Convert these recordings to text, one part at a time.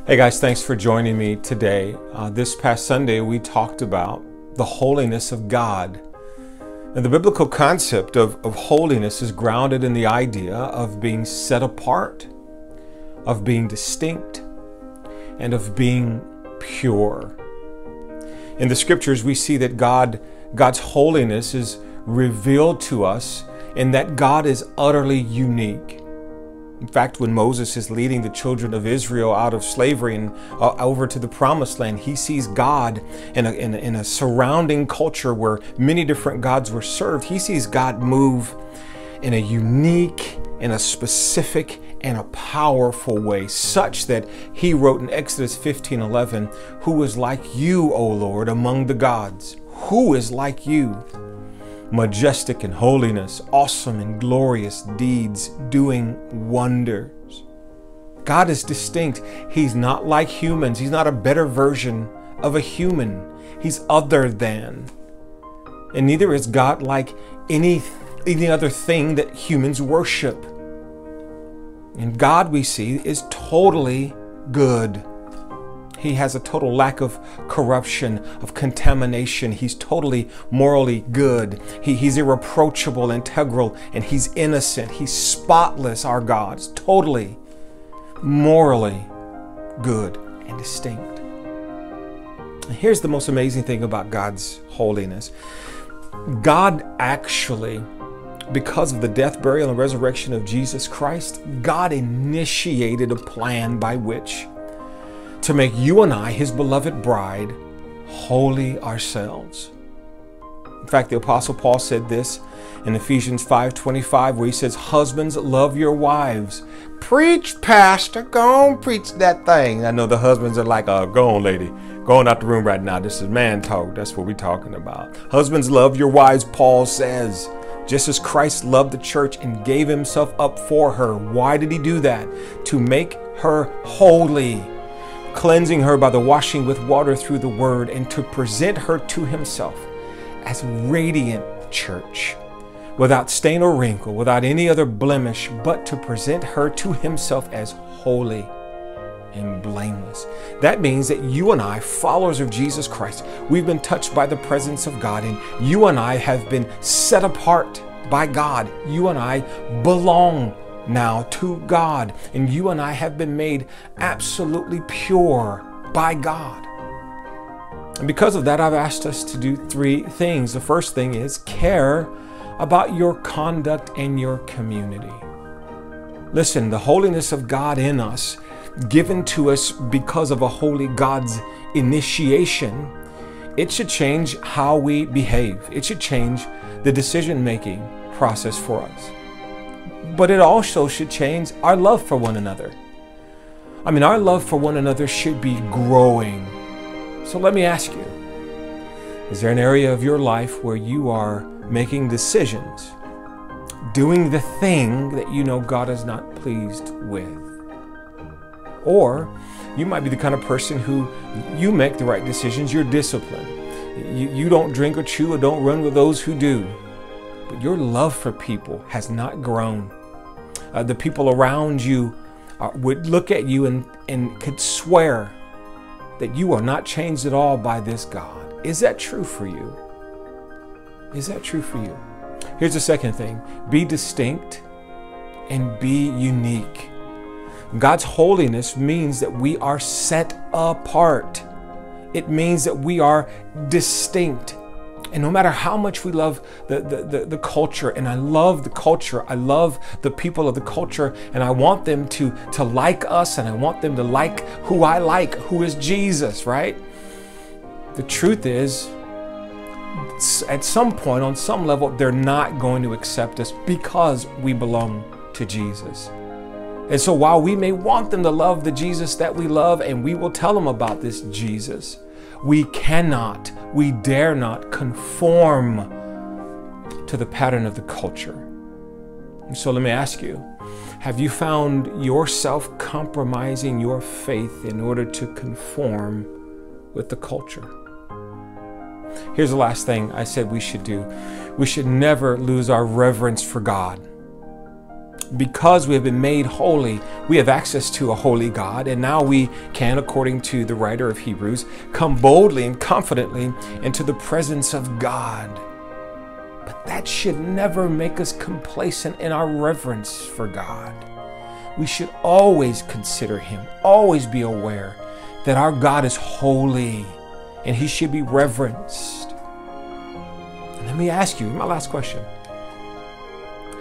Hey guys, thanks for joining me today. This past Sunday, we talked about the holiness of God. And the biblical concept of holiness is grounded in the idea of being set apart, of being distinct, and of being pure. In the scriptures, we see that God's holiness is revealed to us in that God is utterly unique. In fact, when Moses is leading the children of Israel out of slavery and over to the promised land, he sees God in a surrounding culture where many different gods were served. He sees God move in a unique, in a specific, and a powerful way, such that he wrote in Exodus 15:11, "Who is like you, O Lord, among the gods? Who is like you? Majestic in holiness, awesome in glorious deeds, doing wonders." God is distinct. He's not like humans. He's not a better version of a human. He's other than. And neither is God like any other thing that humans worship. And God, we see, is totally good. He has a total lack of corruption, of contamination. He's totally morally good. He's irreproachable, integral, and he's innocent. He's spotless, our God. He's totally morally good and distinct. And here's the most amazing thing about God's holiness. God actually, because of the death, burial, and resurrection of Jesus Christ, God initiated a plan by which to make you and I, his beloved bride, holy ourselves. In fact, the Apostle Paul said this in Ephesians 5:25, where he says, "Husbands, love your wives." Preach, pastor, go on, preach that thing. I know the husbands are like, go on, lady. Going out the room right now. This is man talk. That's what we're talking about. Husbands, love your wives, Paul says, just as Christ loved the church and gave himself up for her. Why did he do that? To make her holy, cleansing her by the washing with water through the word, and to present her to himself as radiant church, without stain or wrinkle, without any other blemish, but to present her to himself as holy and blameless. That means that you and I, followers of Jesus Christ, we've been touched by the presence of God, and you and I have been set apart by God. You and I belong now to God, and you and I have been made absolutely pure by God. And because of that, I've asked us to do three things. The first thing is care about your conduct and your community. Listen, the holiness of God in us, given to us because of a holy God's initiation, it should change how we behave. It should change the decision-making process for us. But it also should change our love for one another. I mean, our love for one another should be growing. So let me ask you, is there an area of your life where you are making decisions, doing the thing that you know God is not pleased with? Or you might be the kind of person who you make the right decisions, you're disciplined. You don't drink or chew or don't run with those who do. But your love for people has not grown. The people around you would look at you and could swear that you are not changed at all by this God. Is that true for you? Is that true for you? Here's the second thing. Be distinct and be unique. God's holiness means that we are set apart. It means that we are distinct. And no matter how much we love the culture, and I love the culture, I love the people of the culture, and I want them to like us, and I want them to like who I like, who is Jesus, right? The truth is, at some point, on some level, they're not going to accept us because we belong to Jesus. And so while we may want them to love the Jesus that we love, and we will tell them about this Jesus, we cannot, we dare not conform to the pattern of the culture. And so let me ask you, have you found yourself compromising your faith in order to conform with the culture? Here's the last thing I said we should do. We should never lose our reverence for God. Because we have been made holy, we have access to a holy God, and now we can, according to the writer of Hebrews, come boldly and confidently into the presence of God. But that should never make us complacent in our reverence for God. We should always consider Him, always be aware that our God is holy and He should be reverenced. And let me ask you, my last question.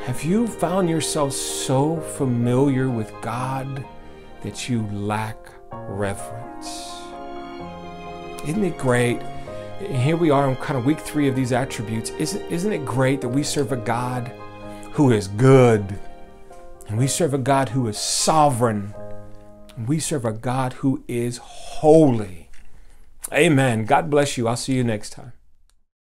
Have you found yourself so familiar with God that you lack reverence? Isn't it great? Here we are on kind of week 3 of these attributes. Isn't it great that we serve a God who is good, and we serve a God who is sovereign, and we serve a God who is holy? Amen. God bless you. I'll see you next time.